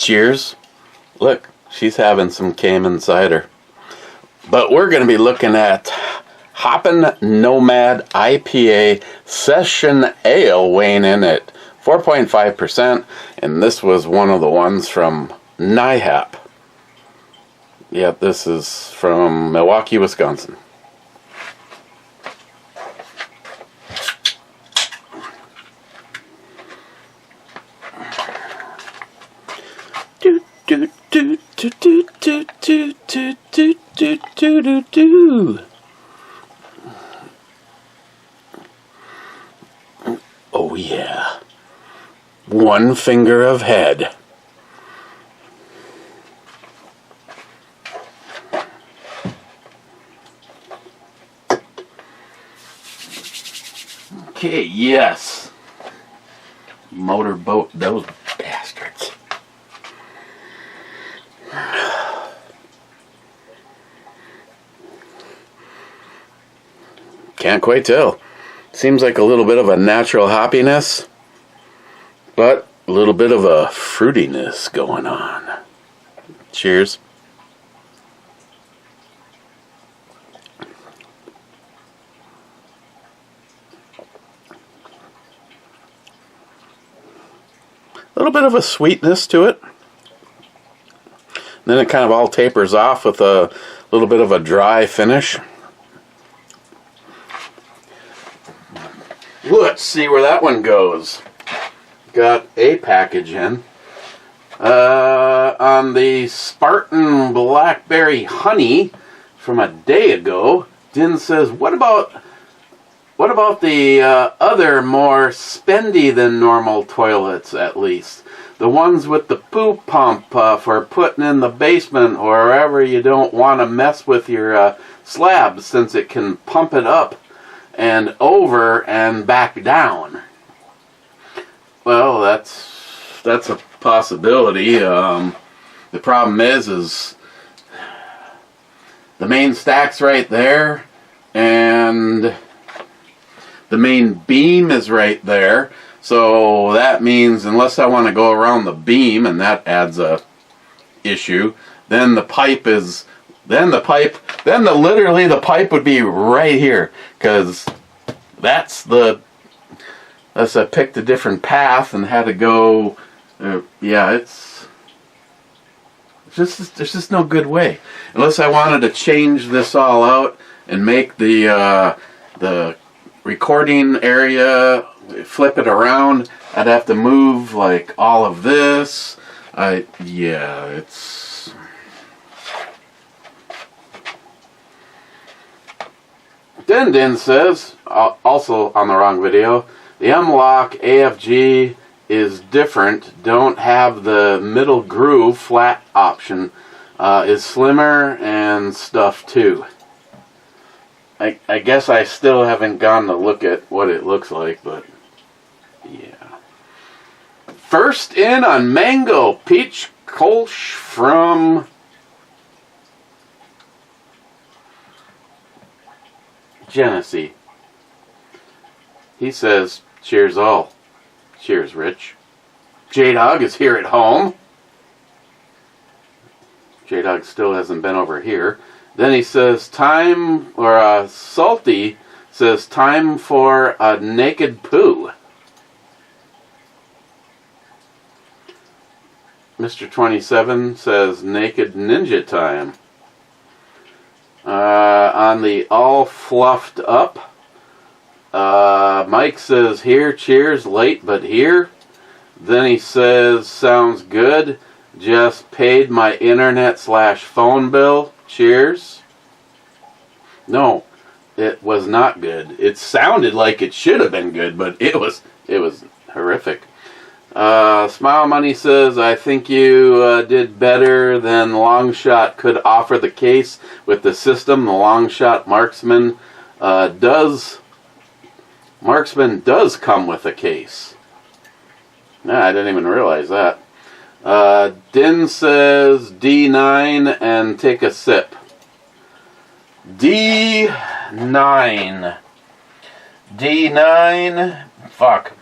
Cheers. Look, she's having some Cayman cider. But we're going to be looking at Hoppin' Nomad IPA Session Ale, weighing in at 4.5%. And this was one of the ones from NIHAP. Yeah, this is from Milwaukee, Wisconsin. Do do do do do do do do do do do do. Oh yeah. One finger of head. Okay, yes. Motorboat those bastards. Can't quite tell. Seems like a little bit of a natural hoppiness, but a little bit of a fruitiness going on. Cheers. A little bit of a sweetness to it. Then it kind of all tapers off with a little bit of a dry finish. Let's see where that one goes. Got a package in. On the Spartan Blackberry Honey from a day ago, Din says, what about the other more spendy than normal toilets, at least? The ones with the poo pump for putting in the basement or wherever you don't want to mess with your slabs, since it can pump it up and over and back down. Well, that's a possibility. The problem is the main stack's right there, and the main beam is right there. So that means unless I want to go around the beam, and that adds a issue, then the pipe literally the pipe would be right here, because I picked a different path and had to go. Yeah, there's just no good way, unless I wanted to change this all out and make the recording area, flip it around. I'd have to move like all of this. It's. Din says, also on the wrong video, the M-Lock AFG is different. Don't have the middle groove flat option. Is slimmer and stuff too. I guess I still haven't gone to look at what it looks like, but yeah. First in on Mango Peach Kolsch from Genesee. He says, cheers all. Cheers, Rich. J-Dog is here at home. J-Dog still hasn't been over here. Then he says, Salty says, time for a naked poo. Mr. 27 says, naked ninja time. On the all fluffed up, Mike says, here, cheers, late but here. Then he says, sounds good, just paid my internet/phone bill, cheers. No, it was not good. It sounded like it should have been good, but it was horrific. Smile Money says, I think you did better than Longshot could offer the case with the system. The Longshot Marksman does come with a case. Nah, I didn't even realize that. Din says D9 and take a sip. D9. Fuck.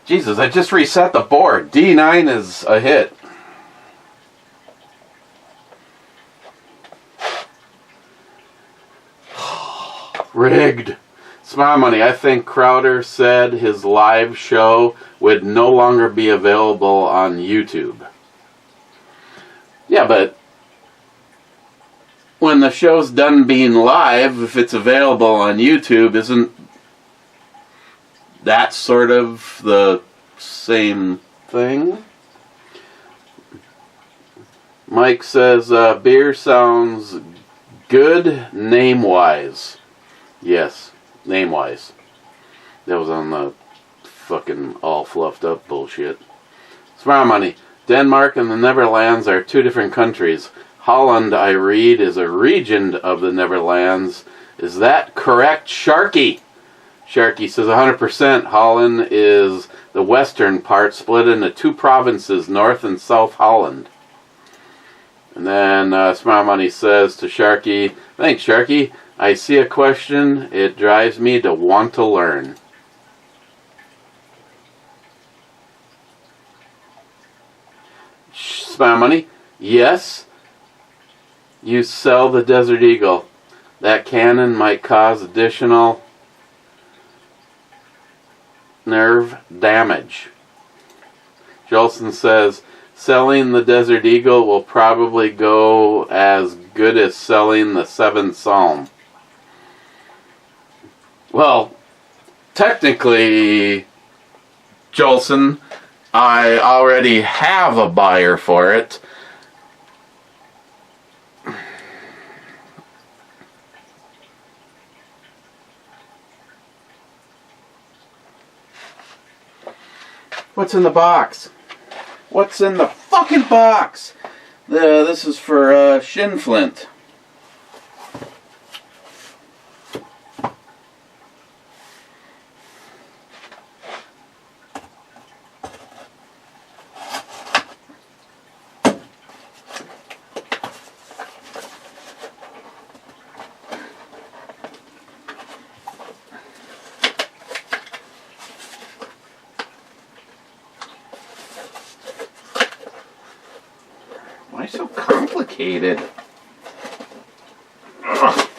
Jesus, I just reset the board. D9 is a hit. Rigged. Smile money. I think Crowder said his live show would no longer be available on YouTube. Yeah, but when the show's done being live, if it's available on YouTube, isn't that sort of the same thing? Mike says, beer sounds good name-wise. Yes, name-wise. That was on the fucking all fluffed up bullshit. Smart money. Denmark and the Netherlands are two different countries. Holland, I read, is a region of the Netherlands. Is that correct, Sharky? Sharky says 100%. Holland is the western part, split into two provinces, North and South Holland. And then Smart Money says to Sharky, thanks, Sharky. I see a question. It drives me to want to learn. Smart Money, yes. You sell the Desert Eagle. That cannon might cause additional nerve damage. Jolson says, selling the Desert Eagle will probably go as good as selling the 7th Psalm. Well, technically, Jolson, I already have a buyer for it. What's in the box? What's in the fucking box? This is for Shinflint. Why so complicated? Ugh.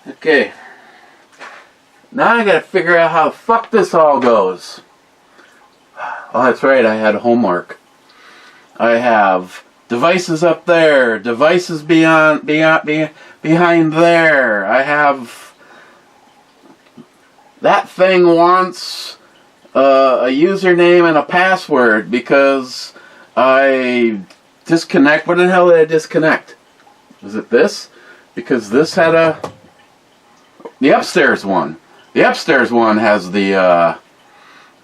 Okay, now I gotta figure out how the fuck this all goes. Oh, that's right, I had homework. I have devices up there, devices behind there. I have that thing wants a username and a password because I disconnect. What the hell did I disconnect? Was it this? Because this had the upstairs one. The upstairs one has the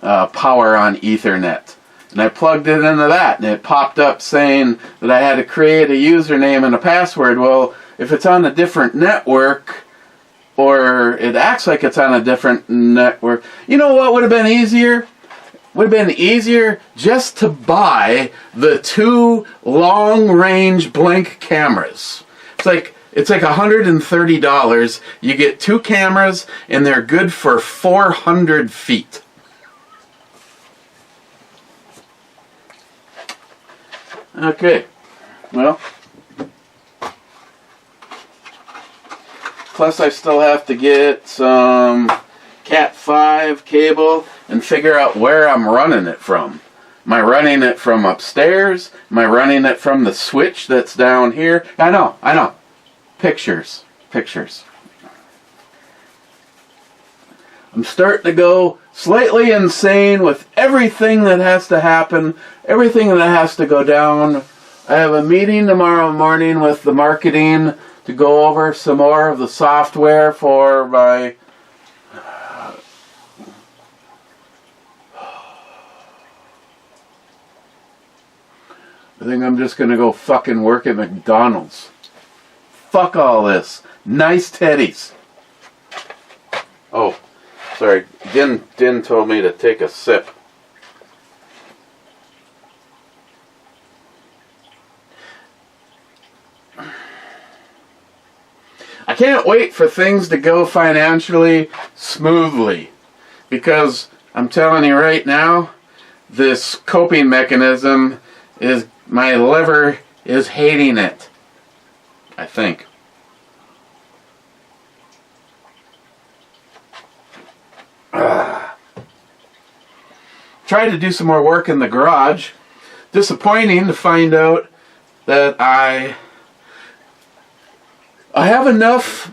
power on Ethernet. And I plugged it into that, and it popped up saying that I had to create a username and a password. Well, if it's on a different network, or it acts like it's on a different network, you know what would have been easier? Would have been easier just to buy the 2 long-range blank cameras. It's like $130. You get 2 cameras, and they're good for 400 feet. Okay, well, plus I still have to get some Cat 5 cable and figure out where I'm running it from. Am I running it from upstairs? Am I running it from the switch that's down here? I know. Pictures. I'm starting to go slightly insane with everything that has to happen, everything that has to go down. I have a meeting tomorrow morning with the marketing to go over some more of the software for my I think I'm just gonna go fucking work at McDonald's. Fuck all this. Nice teddies. Oh, sorry. Din told me to take a sip. I can't wait for things to go financially smoothly, because I'm telling you right now, this coping mechanism is, my liver is hating it. I think. Tried to do some more work in the garage. Disappointing to find out that I have enough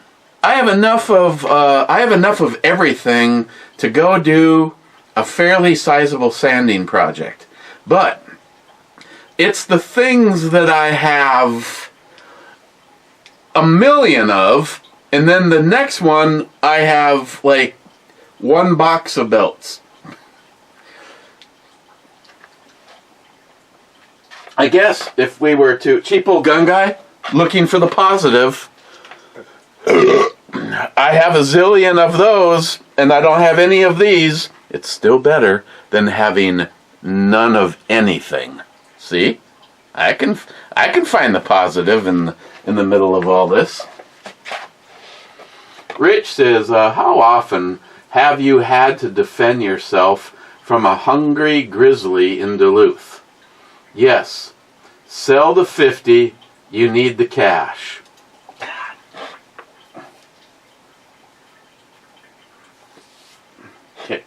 of everything to go do a fairly sizable sanding project. But it's the things that I have a million of, and then the next one I have like one box of belts. I guess if we were to, cheap old gun guy, looking for the positive, I have a zillion of those, and I don't have any of these. It's still better than having none of anything. See? I can find the positive in the middle of all this. Rich says, how often have you had to defend yourself from a hungry grizzly in Duluth? Yes. Sell the 50. You need the cash. Okay.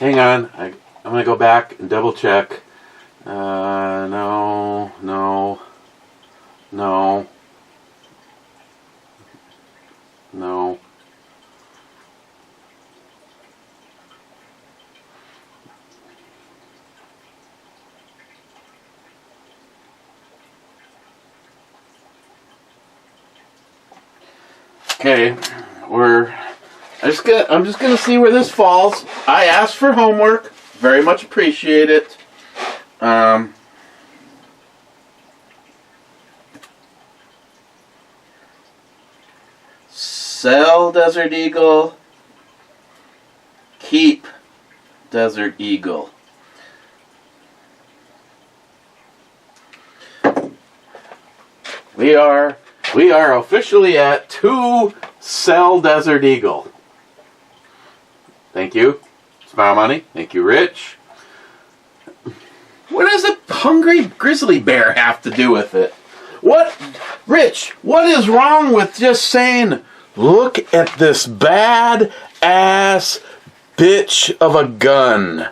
Hang on. I'm going to go back and double check. No. Okay, I'm just gonna see where this falls. I asked for homework. Very much appreciate it. Sell Desert Eagle. Keep Desert Eagle. We are officially at 2 Sell Desert Eagle. Thank you. Smile Money. Thank you, Rich. What does a hungry grizzly bear have to do with it? What, Rich, what is wrong with just saying, look at this bad ass bitch of a gun?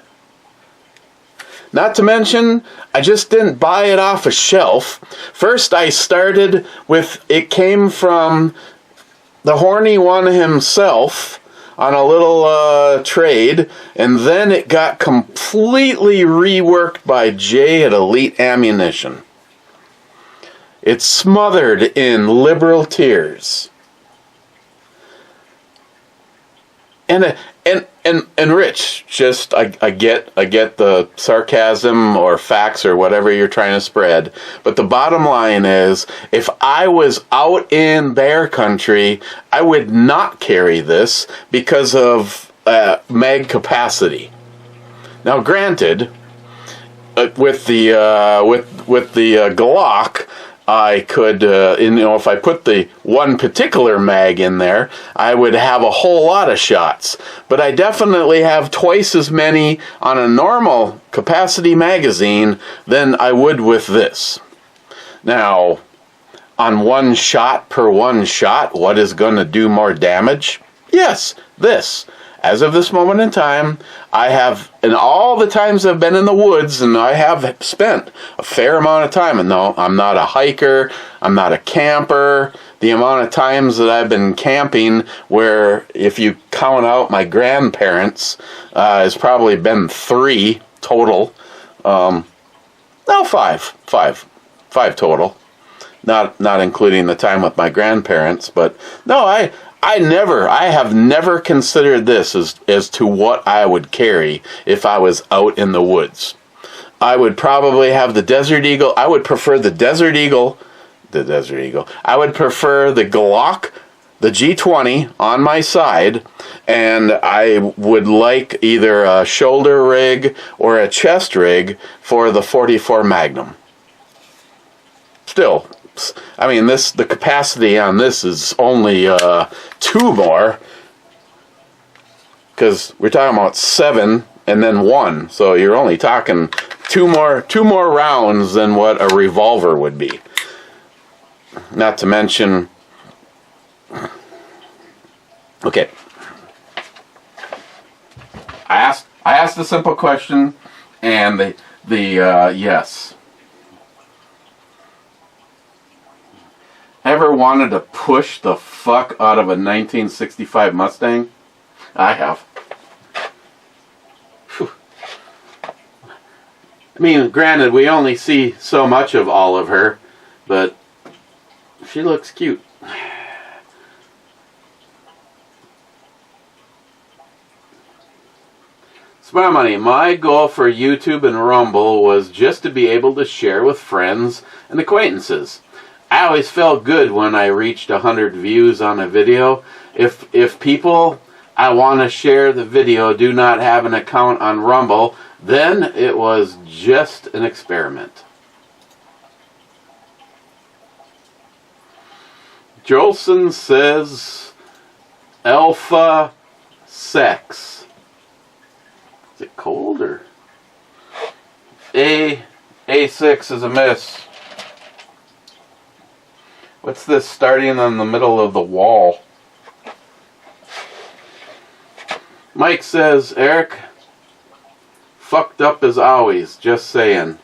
Not to mention, I just didn't buy it off a shelf. First I started with, it came from the horny one himself on a little trade, and then it got completely reworked by Jay at Elite Ammunition. It's smothered in liberal tears. And Rich, just I get the sarcasm or facts or whatever you're trying to spread, but the bottom line is, if I was out in bear country, I would not carry this because of mag capacity. Now, granted, with the Glock, I could, if I put the one particular mag in there, I would have a whole lot of shots. But I definitely have twice as many on a normal capacity magazine than I would with this. Now, on one shot per one shot, what is going to do more damage? Yes, this. As of this moment in time, I have, in all the times I've been in the woods, and I have spent a fair amount of time, and no, I'm not a hiker, I'm not a camper. The amount of times that I've been camping, where if you count out my grandparents, has probably been 3 total. No, five total. not including the time with my grandparents. But no, I have never considered this as to what I would carry if I was out in the woods. I would probably have the Desert Eagle. I would prefer the Desert Eagle. I would prefer the Glock, the G20 on my side, and I would like either a shoulder rig or a chest rig for the 44 Magnum. Still, I mean, the capacity on this is only 2 more, because we're talking about 7 and then 1, so you're only talking two more rounds than what a revolver would be. Not to mention, okay, I asked a simple question, and the yes. Ever wanted to push the fuck out of a 1965 Mustang? I have. Whew. I mean, granted, we only see so much of all of her, but she looks cute. Smart Money, my goal for YouTube and Rumble was just to be able to share with friends and acquaintances. I always felt good when I reached 100 views on a video. If people I want to share the video do not have an account on Rumble, then it was just an experiment. Jolson says alpha sex. Is it cold or? A6 is a miss. What's this starting in the middle of the wall? Mike says, Eric, fucked up as always, just saying.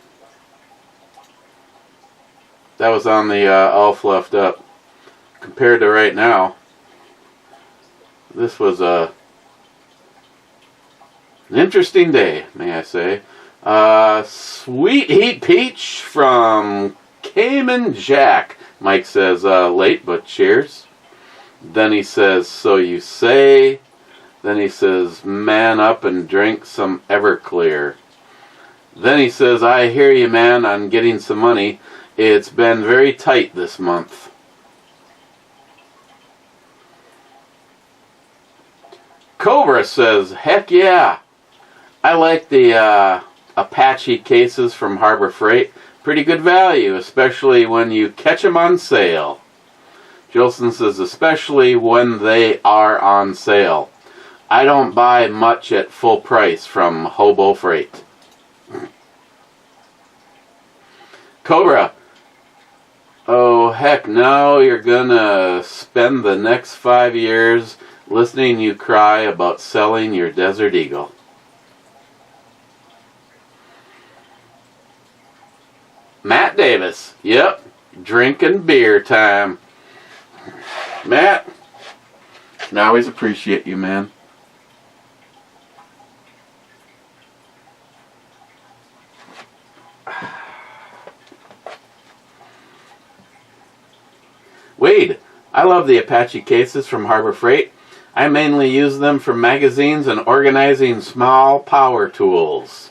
That was on the all fluffed up. Compared to right now, this was an interesting day, may I say. Sweet Heat Peach from Cayman Jack. Mike says, late, but cheers. Then he says, so you say. Then he says, man up and drink some Everclear. Then he says, I hear you, man, on getting some money. It's been very tight this month. Cobra says, heck yeah. I like the Apache cases from Harbor Freight. Pretty good value, especially when you catch them on sale. Jolson says, especially when they are on sale. I don't buy much at full price from Hobo Freight. Cobra. Oh, heck no, you're gonna spend the next 5 years listening you cry about selling your Desert Eagle. Matt Davis. Yep. Drinking beer time. Matt, I always appreciate you, man. Wade, I love the Apache cases from Harbor Freight. I mainly use them for magazines and organizing small power tools.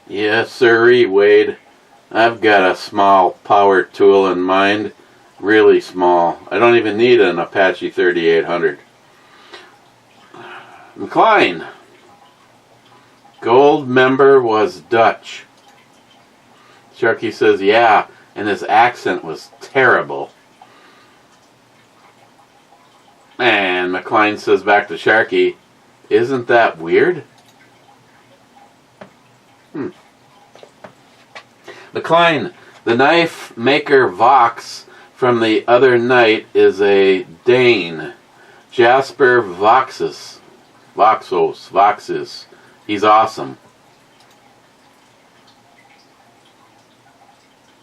Yes, sirree, Wade. I've got a small power tool in mind. Really small. I don't even need an Apache 3800. McLean. Gold member was Dutch. Sharky says, yeah, and his accent was terrible. And McLean says back to Sharky, isn't that weird? McLein, the knife maker Vox from the other night is a Dane. Jasper Voxes. He's awesome.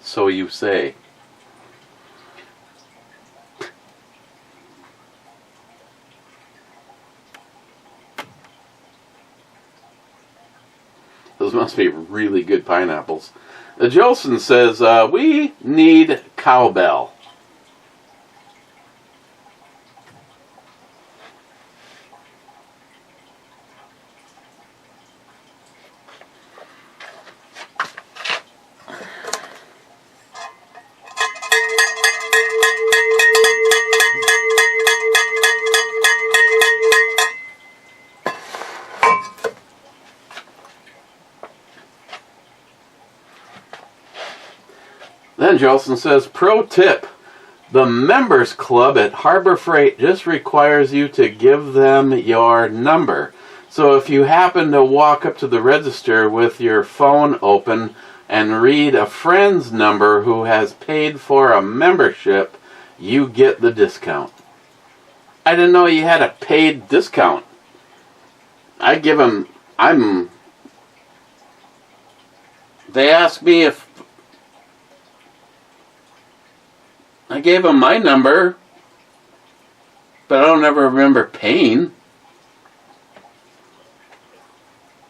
So you say. Those must be really good pineapples. Jolson says, we need cowbell. Then Jolson says, pro tip, the members club at Harbor Freight just requires you to give them your number. So if you happen to walk up to the register with your phone open and read a friend's number who has paid for a membership, you get the discount. I didn't know you had a paid discount. I give them, they asked me if I gave him my number, but I don't ever remember paying.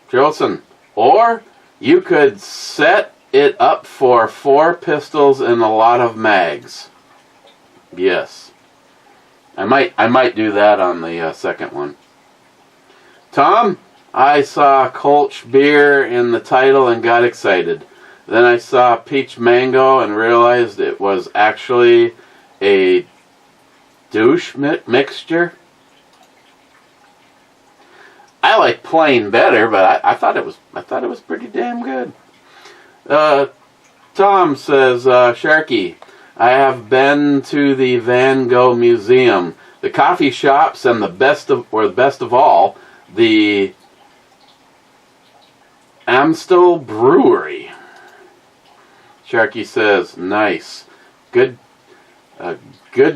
Jolson, or you could set it up for 4 pistols and a lot of mags. Yes, I might do that on the second one. Tom, I saw Kolsch beer in the title and got excited. Then I saw peach mango and realized it was actually a douche mixture. I like plain better, but I thought it was pretty damn good. Tom says, Sharky, I have been to the Van Gogh Museum, the coffee shops, and the best of all, the Amstel Brewery. Sharky says, nice. Good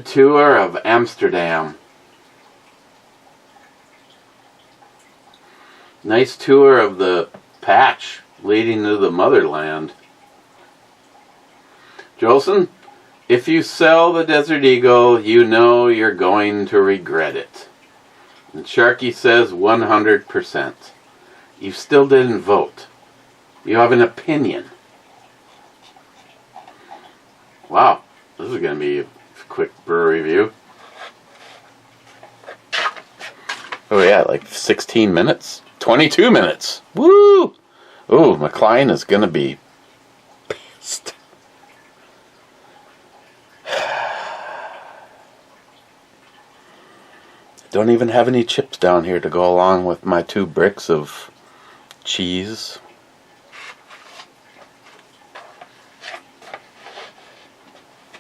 tour of Amsterdam. Nice tour of the patch leading to the motherland. Jolson, if you sell the Desert Eagle, you know you're going to regret it. And Sharky says 100%. You still didn't vote. You have an opinion. Wow, this is going to be a quick brew review. Oh yeah, like 16 minutes? 22 minutes! Woo! Oh, McLean is going to be pissed. Don't even have any chips down here to go along with my 2 bricks of cheese.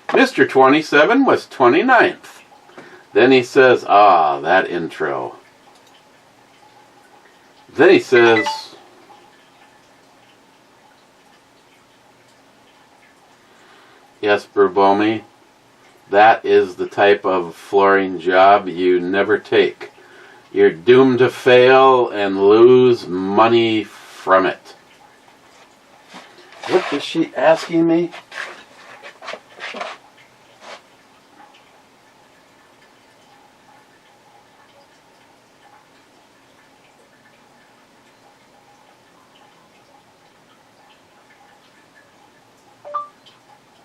Mr. 27 was 29th. Then he says, that intro. Then he says, yes, Brubomi, that is the type of flooring job you never take. You're doomed to fail and lose money from it. What is she asking me?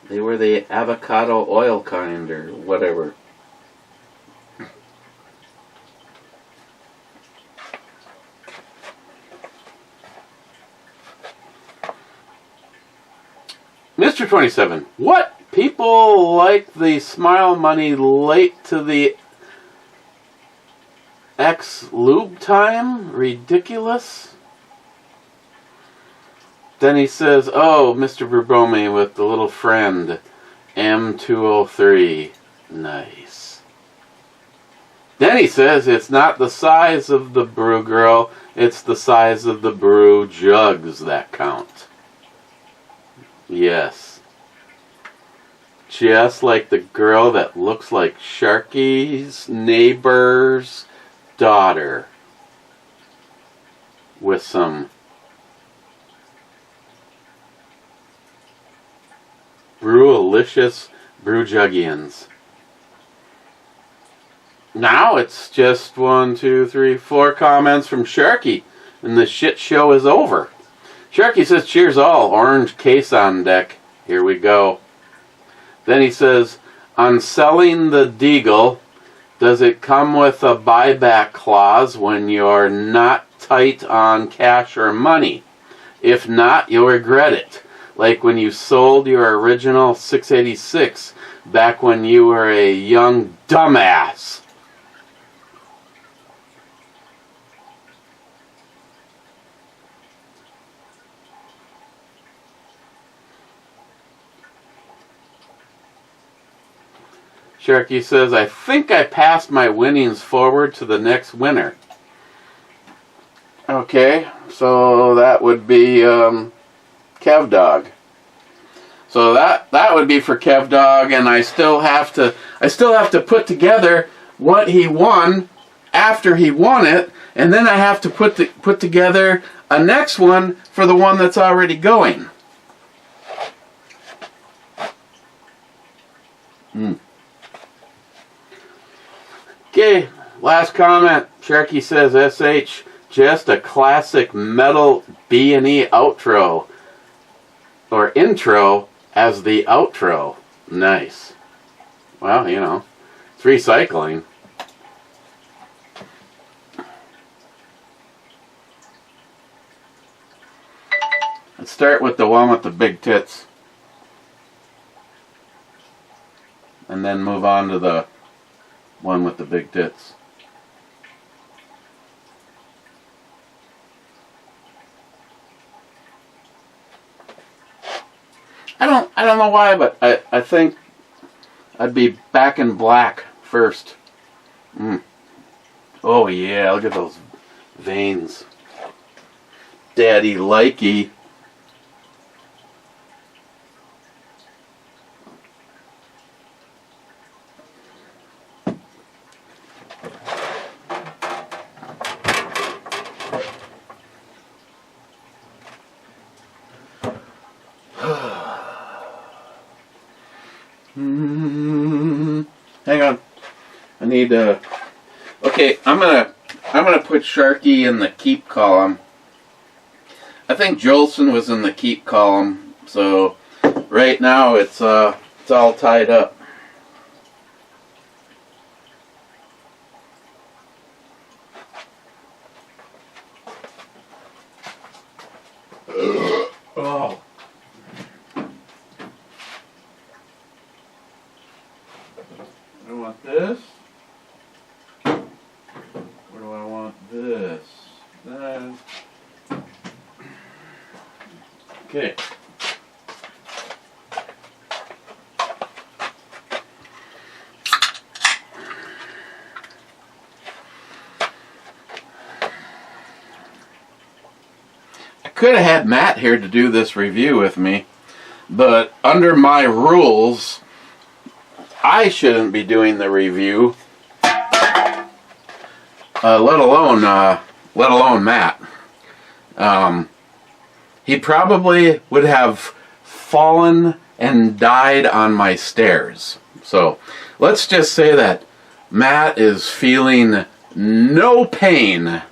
They were the avocado oil kind or whatever. Mr. 27, what? People like the smile money late to the ex-lube time? Ridiculous? Then he says, oh, Mr. Brubomi with the little friend, M203. Nice. Then he says, it's not the size of the brew girl, it's the size of the brew jugs that count. Yes. Just like the girl that looks like Sharky's neighbor's daughter. With some Brewalicious Brewjuggians. Now it's just 1, 2, 3, 4 comments from Sharky, and the shit show is over. Sharky says, cheers all. Orange case on deck. Here we go. Then he says, on selling the Deagle, does it come with a buyback clause when you're not tight on cash or money? If not, you'll regret it. Like when you sold your original 686 back when you were a young dumbass. Sharky says, I think I passed my winnings forward to the next winner. Okay, so that would be Kev Dog. So that would be for Kev Dog, and I still have to put together what he won after he won it, and then I have to put together a next one for the one that's already going. Okay, last comment. Sharky says, SH, just a classic metal B&E outro. Or intro as the outro. Nice. Well, you know, it's recycling. Let's start with the one with the big tits. And then move on to the one with the big tits. I don't know why, but I think I'd be back in black first. Oh yeah, look at those veins. Daddy likey. Hang on. I need okay, I'm gonna put Sharky in the keep column. I think Jolson was in the keep column, so right now it's all tied up. Oh. I want this. Where do I want this? That. Okay. I could have had Matt here to do this review with me, but under my rules, I shouldn't be doing the review, let alone Matt. He probably would have fallen and died on my stairs. So let's just say that Matt is feeling no pain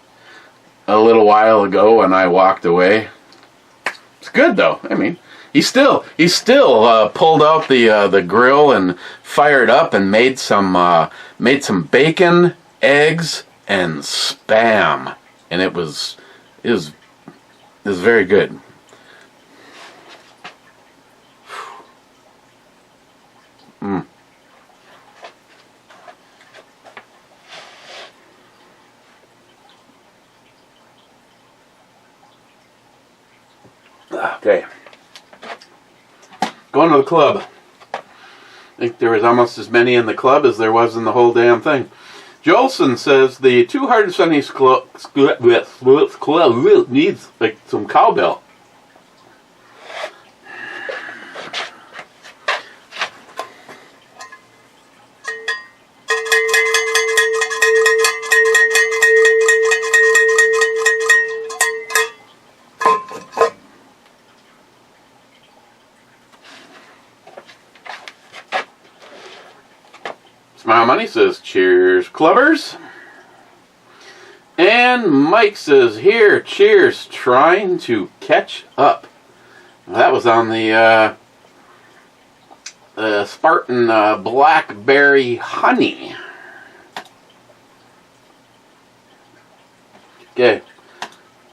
a little while ago when I walked away. It's good though. I mean, he still pulled out the grill and fired up and made some bacon, eggs, and Spam, and it was very good. Okay. Going to the club. I think there was almost as many in the club as there was in the whole damn thing. Jolson says the Two Hearted Sunnies club needs like some cowbell. Smile Money says, cheers, clubbers. And And Mike says, here, cheers, trying to catch up. That was on the Spartan Blackberry Honey. Okay,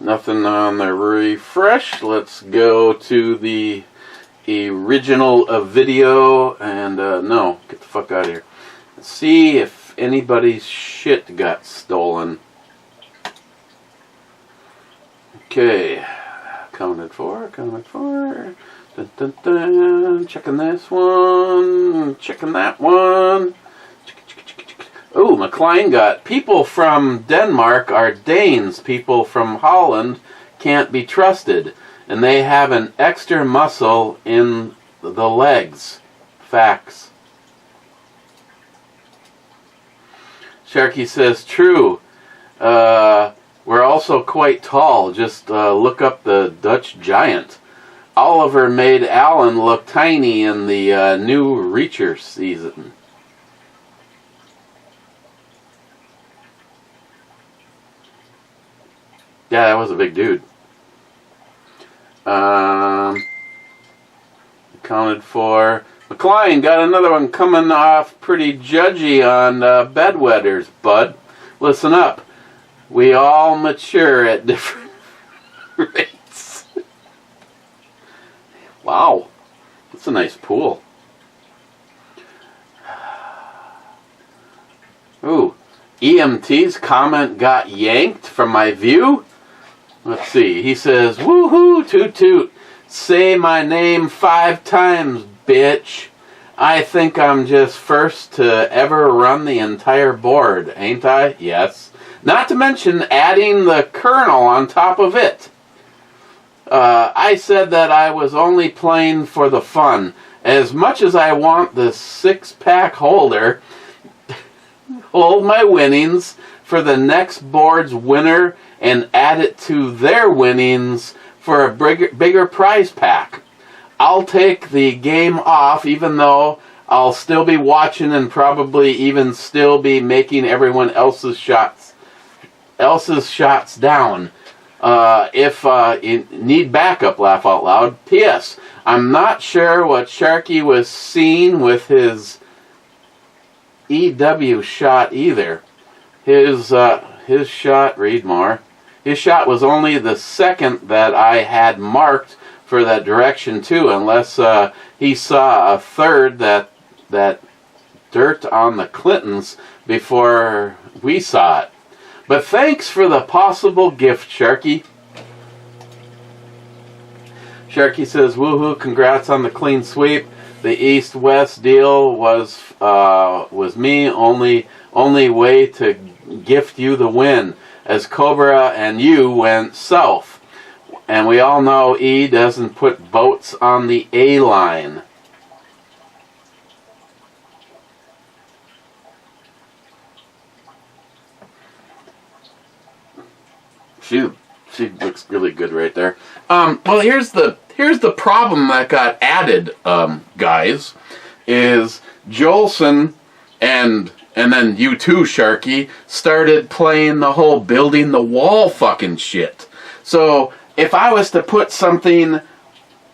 nothing on the refresh. Let's go to the original video, and no, get the fuck out of here. Let's see if anybody's shit got stolen. Okay, counted for. Dun, dun, dun. Checking this one, checking that one. Oh, McLean got, people from Denmark are Danes. People from Holland can't be trusted. And they have an extra muscle in the legs. Facts. Sharky says, true. We're also quite tall. Just look up the Dutch giant. Oliver made Alan look tiny in the new Reacher season. Yeah, that was a big dude. Accounted for. McLean got another one coming off pretty judgy on bedwetters, bud. Listen up. We all mature at different rates. Wow. That's a nice pool. Ooh. EMT's comment got yanked from my view. Let's see. He says, woohoo, toot toot. Say my name 5 times, bitch. I think I'm just first to ever run the entire board, ain't I? Yes. Not to mention adding the colonel on top of it. I said that I was only playing for the fun. As much as I want the 6-pack holder, hold my winnings for the next board's winner and add it to their winnings for a bigger prize pack. I'll take the game off, even though I'll still be watching and probably even still be making everyone else's shots down. If you need backup, laugh out loud. P.S. I'm not sure what Sharky was seeing with his EW shot either. His shot, read more. His shot was only the second that I had marked for that direction too, unless he saw a third that dirt on the Clintons before we saw it. But thanks for the possible gift, Sharky. Sharky says, woohoo, congrats on the clean sweep. The East-West deal was me only way to gift you the win, as Cobra and you went south. And we all know E doesn't put boats on the A line. She looks really good right there. Well, here's the problem that got added, guys, is Jolson and then you too, Sharky, started playing the whole building the wall fucking shit. So if I was to put something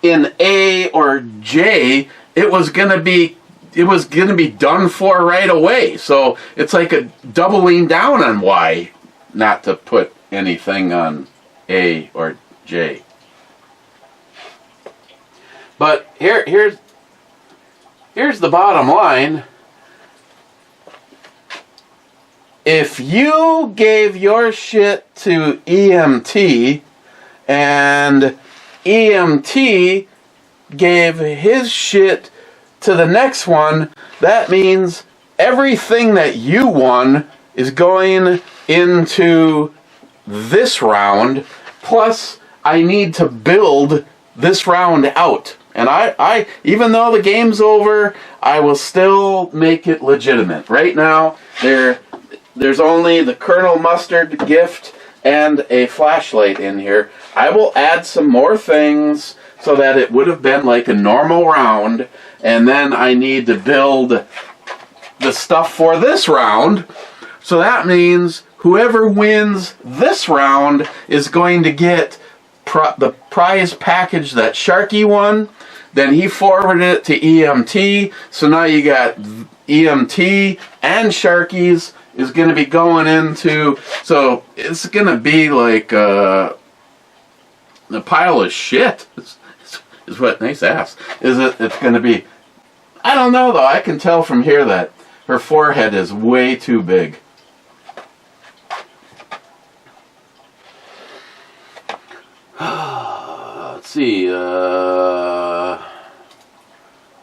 in A or J, it was gonna be done for right away. So it's like a doubling down on why not to put anything on A or J. But here's the bottom line. If you gave your shit to EMT and EMT gave his shit to the next one, that means everything that you won is going into this round, plus I need to build this round out. And I even though the game's over, I will still make it legitimate. Right now, there's only the Colonel Mustard gift and a flashlight in here. I will add some more things so that it would have been like a normal round, and then I need to build the stuff for this round. So that means whoever wins this round is going to get the prize package that Sharky won. Then he forwarded it to EMT. So now you got EMT and Sharky's is going to be going into. So it's going to be like a pile of shit. Is what nice ass. It's going to be. I don't know though. I can tell from here that her forehead is way too big. Let's see.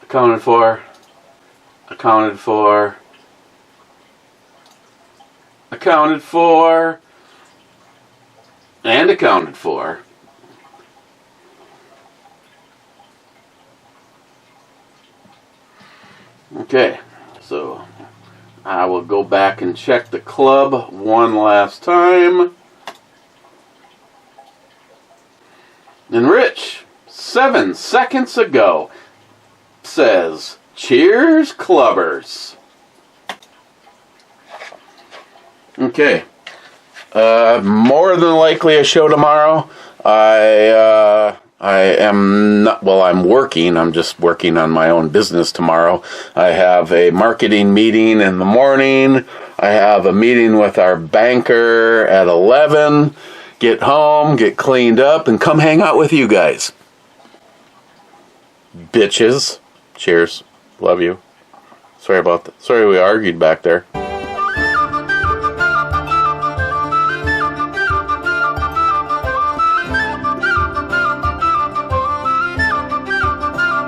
Accounted for. Accounted for. Accounted for. And accounted for. Okay, so I will go back and check the club one last time. And Rich, 7 seconds ago, says, cheers, clubbers. Okay. More than likely a show tomorrow. I am not, well, I'm working. I'm just working on my own business tomorrow. I have a marketing meeting in the morning. I have a meeting with our banker at 11. Get home, get cleaned up, and come hang out with you guys. Bitches. Cheers. Love you. Sorry about that. Sorry we argued back there.